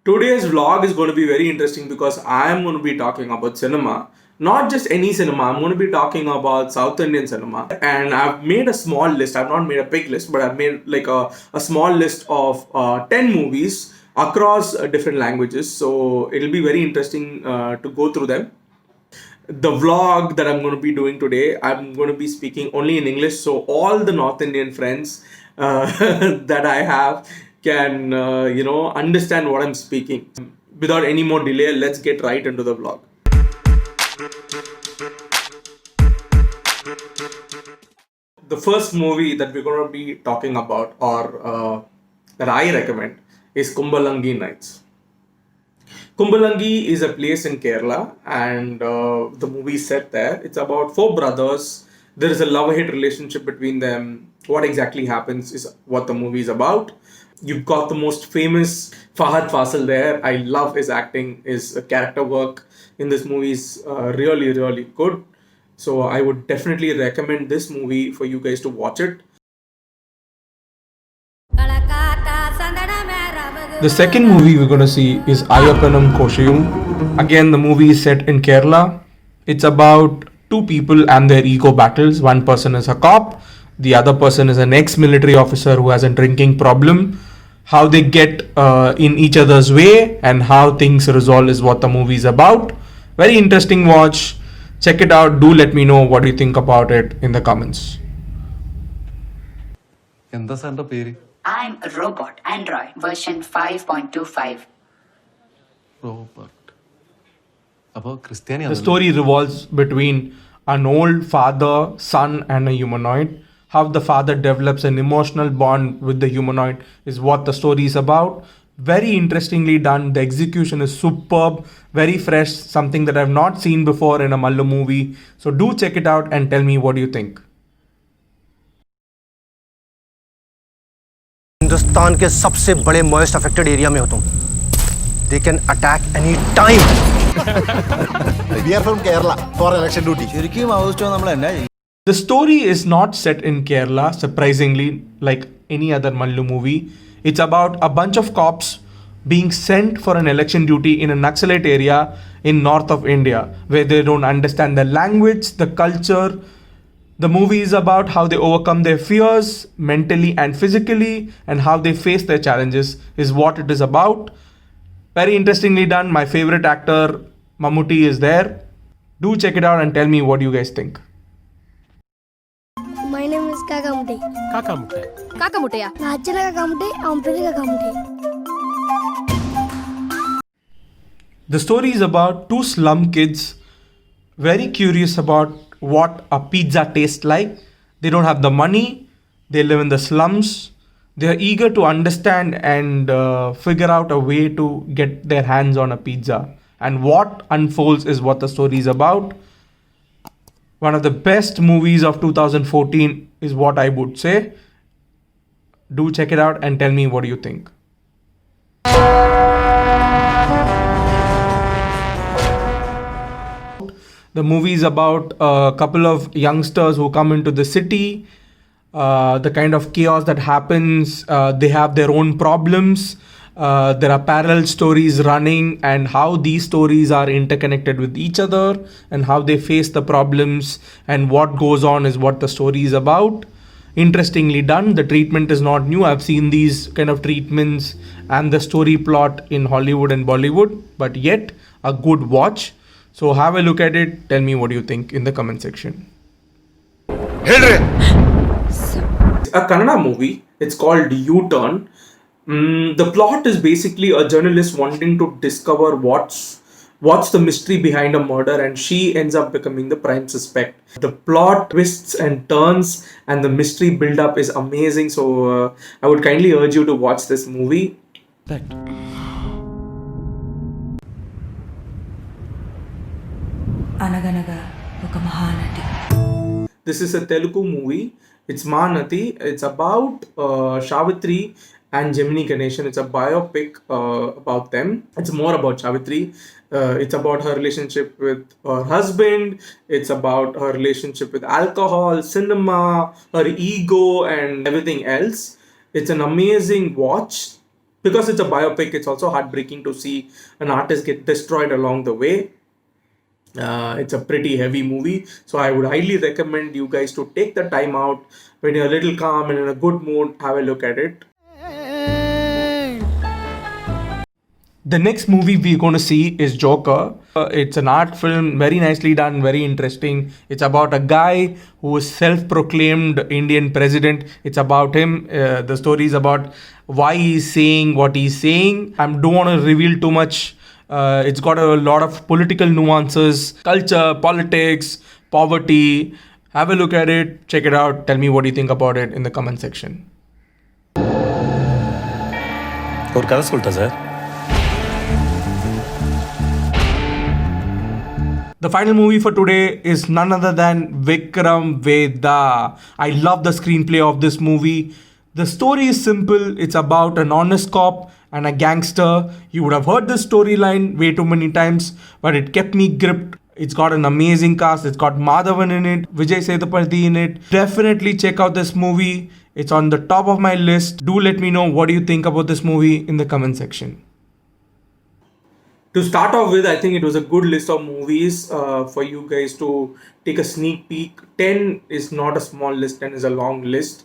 Today's vlog is going to be very interesting because I am going to be talking about cinema. Not just any cinema, I'm going to be talking about South Indian cinema. And I've made a small list. I've not made a big list, but I've made like a small list of 10 movies across different languages. So it'll be very interesting to go through them. The vlog that I'm going to be doing today, I'm going to be speaking only in English. So all the North Indian friends that I have can, understand what I'm speaking. Without any more delay, let's get right into the vlog. The first movie that we're going to be talking about, or that I recommend, is Kumbalangi Nights. Kumbalangi is a place in Kerala, and the movie is set there. It's about four brothers. There is a love-hate relationship between them. What exactly happens is what the movie is about. You've got the most famous Fahad Fasil there. I love his acting. His character work in this movie is really, really good. So I would definitely recommend this movie for you guys to watch it. The second movie we're going to see is Ayappanam Koshiyum. Again, the movie is set in Kerala. It's about two people and their ego battles. One person is a cop, the other person is an ex-military officer who has a drinking problem. How they get in each other's way and how things resolve is what the movie is about. Very interesting watch. Check it out. Do let me know what you think about it in the comments. എന്താ സാറിന്റെ പേര്? I'm a robot, Android version 5.25. Robert. അപ്പോ ക്രിസ്ത്യാനിയാണ്. The story revolves between an old father, son, and a humanoid. How the father develops an emotional bond with the humanoid is what the story is about. Very interestingly done. The execution is superb, very fresh, something that I've not seen before in a Mallu movie. So do check it out and tell me what you think. Hindustan के सबसे बड़े most affected area में हो तुम. They can attack any time. We are from Kerala for election duty. ശരിക്കും ആവശ്യം നമ്മൾ എന്നാ ചെയ്യും? The story is not set in Kerala, surprisingly, like any other Mallu movie. It's about a bunch of cops being sent for an election duty in a Naxalite area in north of India, where they don't understand the language, the culture. The movie is about how they overcome their fears mentally and physically, and how they face their challenges is what it is about. Very interestingly done. My favorite actor, Mammootty, is there. Do check it out and tell me what you guys think. My name is Kakamutti. కాకముట్టయా నా అచ్చన Kakamutti, அவன் பேரு Kakamutti. The story is about two slum kids very curious about what a pizza tastes like. They don't have the money, they live in the slums. They are eager to understand and figure out a way to get their hands on a pizza. And what unfolds is what the story is about. One of the best movies of 2014 is what I would say. Do check it out and tell me what you think. The movie is about a couple of youngsters who come into the city, the kind of chaos that happens. They have their own problems. There are parallel stories running, and how these stories are interconnected with each other, and how they face the problems, and what goes on is what the story is about. Interestingly done. The treatment is not new. I've seen these kind of treatments and the story plot in Hollywood and Bollywood, but yet a good watch. So have a look at it. Tell me what you think in the comment section. A Kannada movie. It's called U-Turn. The plot is basically a journalist wanting to discover what's the mystery behind a murder, and she ends up becoming the prime suspect. The plot twists and turns and the mystery build up is amazing. So I would kindly urge you to watch this movie. అనగనగా ఒక Mahanati. This is a Telugu movie. It's Mahanati. It's about Savitri and Gemini Ganeshan. It's a biopic about them. It's more about Savitri. It's about her relationship with her husband. It's about her relationship with alcohol, cinema, her ego, and everything else. It's an amazing watch. because it's a biopic, it's also heartbreaking to see an artist get destroyed along the way. It's a pretty heavy movie, so I would highly recommend you guys to take the time out when you're a little calm and in a good mood. Have a look at it. The next movie we're going to see is Joker. It's an art film, very nicely done, very interesting. It's about a guy who is self-proclaimed Indian president. It's about him. The story is about why he's saying what he's saying. I don't want to reveal too much. It's got a lot of political nuances, culture, politics, poverty. Have a look at it. Check it out. Tell me what you think about it in the comment section. ஒரு கதை சொல்லிட்டா sir. The final movie for today is none other than Vikram Vedha. I love the screenplay of this movie. The story is simple. It's about an honest cop and a gangster. You would have heard this storyline way too many times, but it kept me gripped. It's got an amazing cast. It's got Madhavan in it, Vijay Sethupathi in it. Definitely check out this movie. It's on the top of my list. Do let me know what do you think about this movie in the comment section. To start off with, I think it was a good list of movies for you guys to take a sneak peek. 10 is not a small list, 10 is a long list.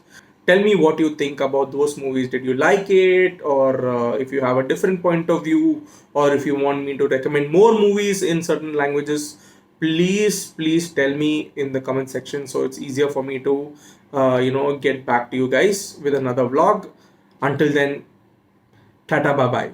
Tell me what you think about those movies. Did you like it? Or if you have a different point of view, or if you want me to recommend more movies in certain languages, please tell me in the comment section, so it's easier for me to get back to you guys with another vlog. Until then, tata, bye bye.